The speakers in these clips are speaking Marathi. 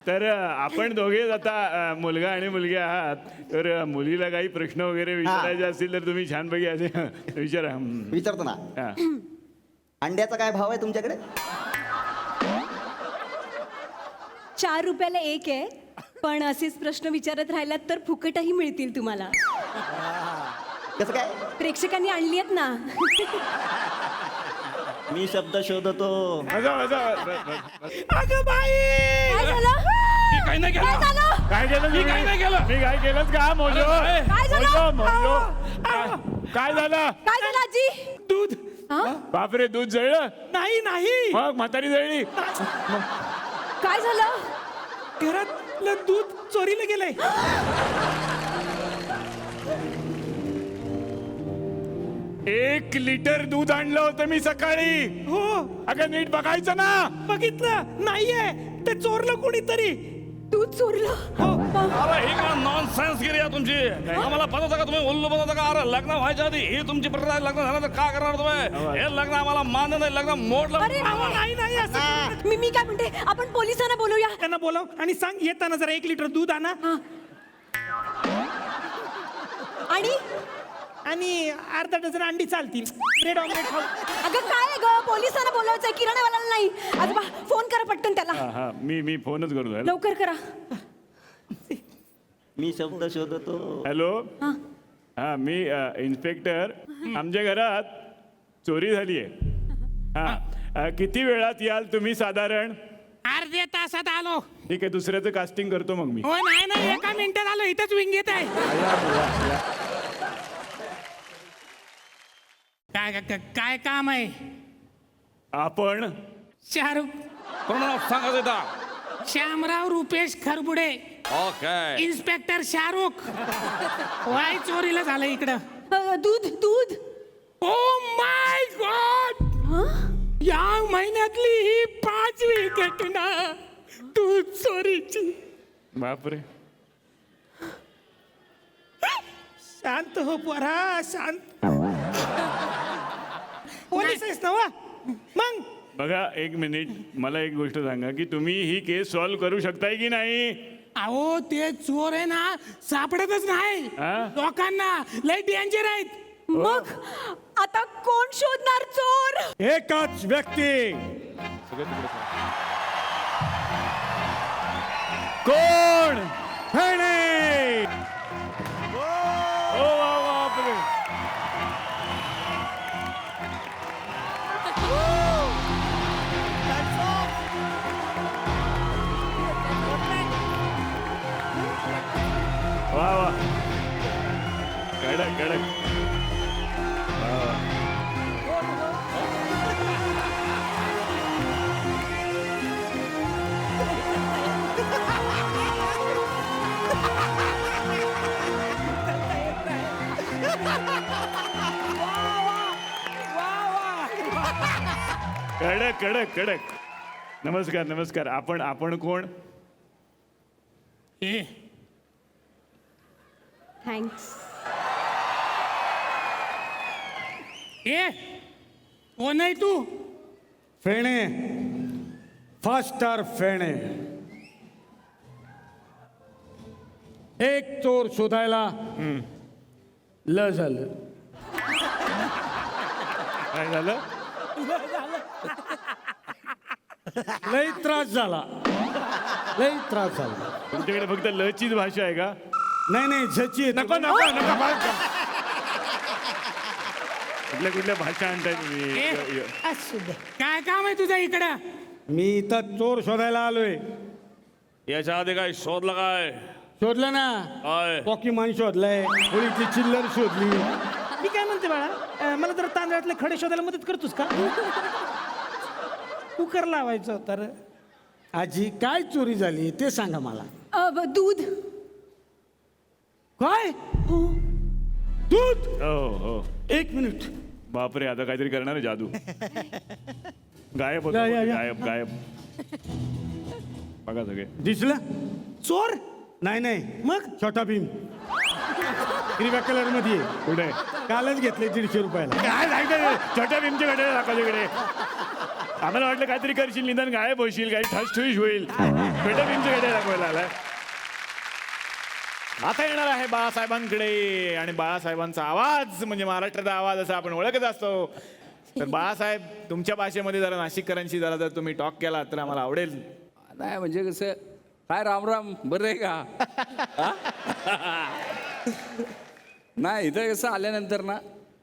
तर आपण दोघेच आता मुलगा आणि मुलगी आहात. तर मुलीला काही प्रश्न वगैरे विचारायचे असतील तर तुम्ही छानपैकी असे विचारा. विचारतो ना. हा. अंड्याचा काय भाव आहे तुमच्याकडे? 4 रुपयाला एक आहे, पण असेच प्रश्न विचारत राहिलात तर फुकटही मिळतील तुम्हाला. कसं काय? प्रेक्षकांनी आणली आहेत ना. मी शब्द शोधतो. अगं बाई, काय झालं? मी काही नाही काय केलं. झालं? काय केलं मी काही नाही केलं. मी काय केलंच का मोजो? काय झालं? मोजो काय झालं? काय झालं आजी? दूध हा? बापरे, दूध जळलं? नाही नाही, मग म्हातारी जळली? काय झालं? घरातलं दूध चोरीला गेलंय. 1 लिटर दूध आणलं होतं मी सकाळी. हो, अगं नीट बघायचं ना. बघितलं नाहीये, ते चोरलं कोणीतरी. दूध चोरलं? अरे ही काय नॉनसेन्स गिरी आहे तुमची. आम्हाला पता होता का तुम्ही उल्लू बनवता का? अरे लग्न व्हायच्या आधी ही तुमची प्रथा आहे. लग्न झालं तर काय करणार तुम्ही? हे लग्न आम्हाला मान्य नाही. लग्न मोडलं. अरे अहो, नाही नाही, असं करू नका. मी काय म्हणते, आपण पोलिसांना बोलूया. त्यांना बोलाव आणि सांग येताना जरा 1 लिटर दूध आणा आणि आणि अर्धा डझन अंडी चालतील. ब्रेड ऑमलेट खाऊ. अगं काय ग, पोलिसांना बोलायचंय, किराणावाल्याला नाही. आजोबा फोन करा पटकन त्याला. हा मी फोनच करतो. लवकर करा. मी शब्द शोधतो. हॅलो. हा. हा मी इन्स्पेक्टर. आमच्या घरात चोरी झाली आहे. हा किती वेळात याल तुम्ही साधारण? अर्ध्या तासात आलो. ठीक आहे, दुसऱ्याचं कास्टिंग करतो मग मी. हो, नाही नाही, 1 मिनिटात आलो. इथंच विंग येत आहे. काय काम आहे? आपण शाहरुख पूर्ण सांगा देता. श्यामराव रुपेश खरबुडे, ओके. इन्स्पेक्टर शाहरुख. वाय चोरीला झालं इकडं. दूध दूध. ओ माय गॉड, हा? या महिन्यातली ही 5वी घटना दूध चोरीची. बापरे. शांत हो पोरा, शांत. पोलीस आहेस ना वा? मग बघा 1 मिनिट, मला एक गोष्ट सांगा की तुम्ही ही केस सॉल्व्ह करू शकताय की नाही? अहो, ते चोर आहे ना, सापडतच नाही हा? लोकांना. लय डेंजर आहेत. मग आता कोण शोधणार चोर? एकच व्यक्ती. कोण? फेणे. ओ बापरे. वा वा, कडक कडक. वा वा. कडक कडक कडक. नमस्कार नमस्कार. आपण कोण? ए, थँक्स. ए, कोण आहे तू? फेणे, फास्टर फेणे. एक चोर शोधायला ल झालं. काय झालं? लई त्रास झाला. लई त्रास झाला. तुमच्याकडे फक्त लचीच भाषा आहे का? नाही नाही, झची येते. नको नको नको बाळा. कुठल्या भाषा आणताय तुम्ही? ए, असू दे. काय काम आहे तुझं इकडं? मी इथं चोर शोधायला आलोय. याच्या आधी काय शोधलं काय? शोधलं ना. काय? पॉकीमान शोधलंय, होळीची चिल्लर शोधली. मी काय म्हणते बाळा, मला जर तांदळातले खडे शोधायला मदत करतोस का? कुकर लावायचं तर. आजी काय चोरी झाली ते सांगा मला. दूध. काय? दूध. हो हो. 1 मिनिट. बापरे, आता काहीतरी करणार आहे जादू. गायब होतो. या. गायब गायब. बघा सगळे. दिसलं? चोर? नाही नाही, मग छोटा भीम हिरव्या कलर मध्ये आहे. कुठे? कालच घेतले 150 रुपयाला. काय सांगते? छोट्या भीमच्या कडे दाखवले इकडे. आम्हाला वाटलं काहीतरी करशील, निदान गायब होशील, काही ठस ठुईश होईल. छोट्या भीमच्या कडे आता येणार आहे बाळासाहेबांकडे आणि बाळासाहेबांचा आवाज म्हणजे महाराष्ट्राचा आवाज असा आपण ओळखत असतो. तर बाळासाहेब तुमच्या भाषेमध्ये जरा नाशिककरांशी जर तुम्ही टॉक केला तर आम्हाला आवडेल. नाही म्हणजे कसं काय राम राम बरं आहे का नाही इथं कसं आल्यानंतर ना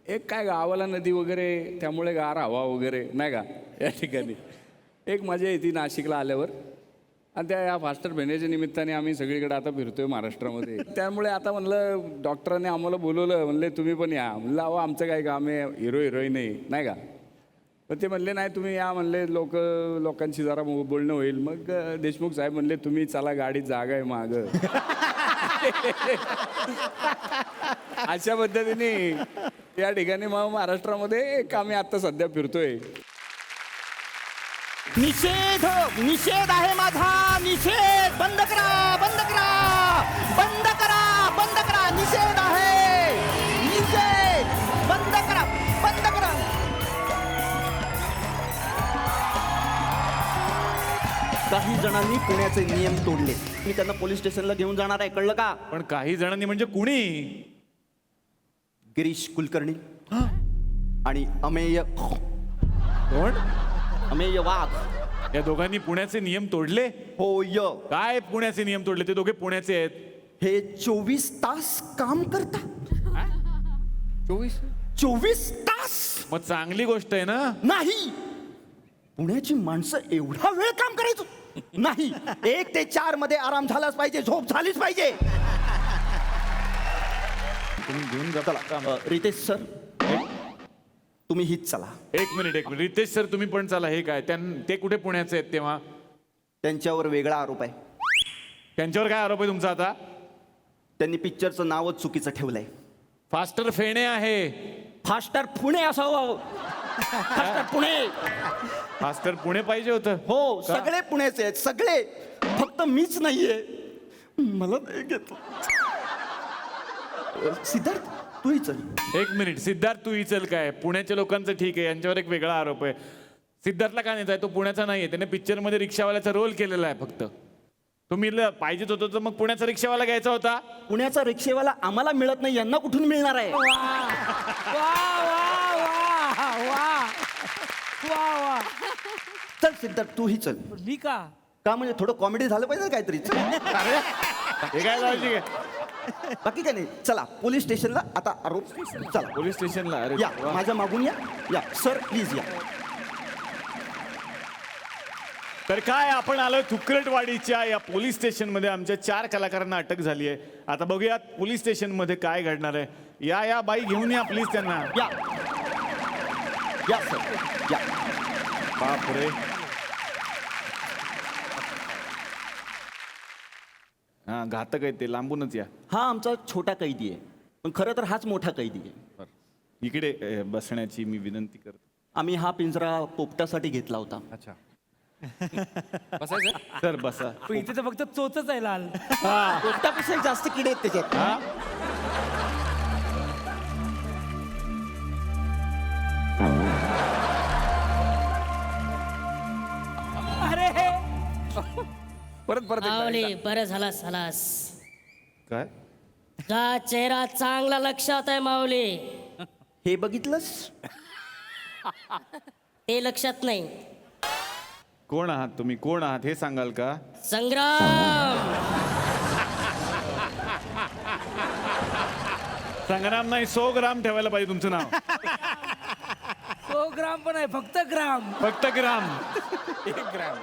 एक काय गावाला नदी वगैरे त्यामुळे गार हवा वगैरे नाही का या ठिकाणी एक मजा येते नाशिकला आल्यावर. आणि त्या या फास्टर भेण्याच्या निमित्ताने आम्ही सगळीकडे आता फिरतोय महाराष्ट्रामध्ये. त्यामुळे आता म्हणलं डॉक्टरांनी आम्हाला बोलवलं, म्हणले तुम्ही पण या. म्हणलं अहो आमचं काय काम आहे, हिरो हिरोईन नाही का. पण ते म्हणले नाही तुम्ही या, म्हणले लोकांशी जरा बोलणं होईल. मग देशमुख साहेब म्हणले तुम्ही चला गाडीत जागा आहे मागं. अशा पद्धतीने या ठिकाणी मग महाराष्ट्रामध्ये एक आम्ही आत्ता सध्या फिरतोय. निषेध निषेध आहे माझा, निषेध. बंद करा बंद करा बंद करा बंद करा. निषेध आहे, निषेध. बंद करा बंद करा. काही जणांनी पुण्याचे नियम तोडले. मी त्यांना पोलीस स्टेशनला घेऊन जाणार आहे, कळलं का. पण काही जणांनी म्हणजे कुणी गिरीश कुलकर्णी आणि अमेय कोण अमेय वाघ या दोघांनी पुण्याचे नियम तोडले. होय. काय पुण्याचे नियम तोडले? ते दोघे पुण्याचे आहेत. हे 24 तास काम करता. 24 तास मग चांगली गोष्ट आहे ना. नाही. पुण्याची माणसं एवढा वेळ काम करायचं नाही. 1 ते 4 मध्ये आराम झालाच पाहिजे, झोप झालीच पाहिजे. तुम्ही घेऊन जाता. रितेश सर तुम्ही हीच चला. एक मिनिट रितेश सर तुम्ही पण चला. हे काय ते कुठे पुण्याचे आहेत तेव्हा? त्यांच्यावर वेगळा आरोप आहे. त्यांच्यावर काय आरोप आहे तुमचा आता? त्यांनी पिक्चरचं नावच चुकीचं ठेवलंय. फास्टर फेणे आहे. फास्टर पुणे असावं. फास्टर पुणे. फास्टर पुणे पाहिजे होतं. हो का? सगळे पुण्याचे आहेत सगळे. फक्त मीच नाहीये. मला नाही घेतलं. सिद्धार्थ तूही चल. एक मिनिट सिद्धार्थ तू इचल काय? पुण्याच्या लोकांचं ठीक आहे, यांच्यावर एक वेगळा आरोप आहे. सिद्धार्थला का नेताय? तो पुण्याचा नाहीये. त्याने पिक्चर मध्ये रिक्षावाल्याचा रोल केलेला आहे फक्त. तुम्ही पाहिजेच होतं तर मग पुण्याचा रिक्षावाला घ्यायचा होता. पुण्याचा रिक्षेवाला आम्हाला मिळत नाही, यांना कुठून मिळणार आहे. चल सिद्धार्थ तूही चल. मी का म्हणजे थोडं कॉमेडी झालं पाहिजे ना काहीतरी. हे काय लावायची काय? बाकी काय नाही. चला पोलीस स्टेशनला आता आरोप. चला पोलीस स्टेशनला. अरे या वा. माझ्या मागून या सर प्लीज या. तर काय आपण आलोय थुकरटवाडीच्या या पोलीस स्टेशनमध्ये. आमच्या 4 कलाकारांना अटक झाली आहे. आता बघूयात पोलीस स्टेशनमध्ये काय घडणार आहे. या बाई घेऊन या प्लीज त्यांना. या सर या. बापरे. हा घातक आहे ते, लांबूनच या. हा आमचा छोटा कैदी आहे, पण खरं तर हाच मोठा कैदी आहे. इकडे बसण्याची मी विनंती करतो. आम्ही हा पिंजरा पोपटासाठी घेतला होता. अच्छा बसायचं सर बसा. पण इथे तर फक्त चोचच आहे लाल. पोपटापेक्षा जास्त किडे आहेत त्याच्यात. अरे परत माऊली बरं झाला सलास. काय? का चेहरा चांगला लक्षात आहे माऊली. हे बघितलंस? ते लक्षात नाही. कोण आहात तुम्ही? कोण आहात हे सांगाल का? संग्राम. संग्राम नाही 100 ग्राम ठेवायला पाहिजे तुमचं नाव. 100 ग्राम पण आहे, फक्त ग्राम. फक्त ग्राम. 1 ग्रॅम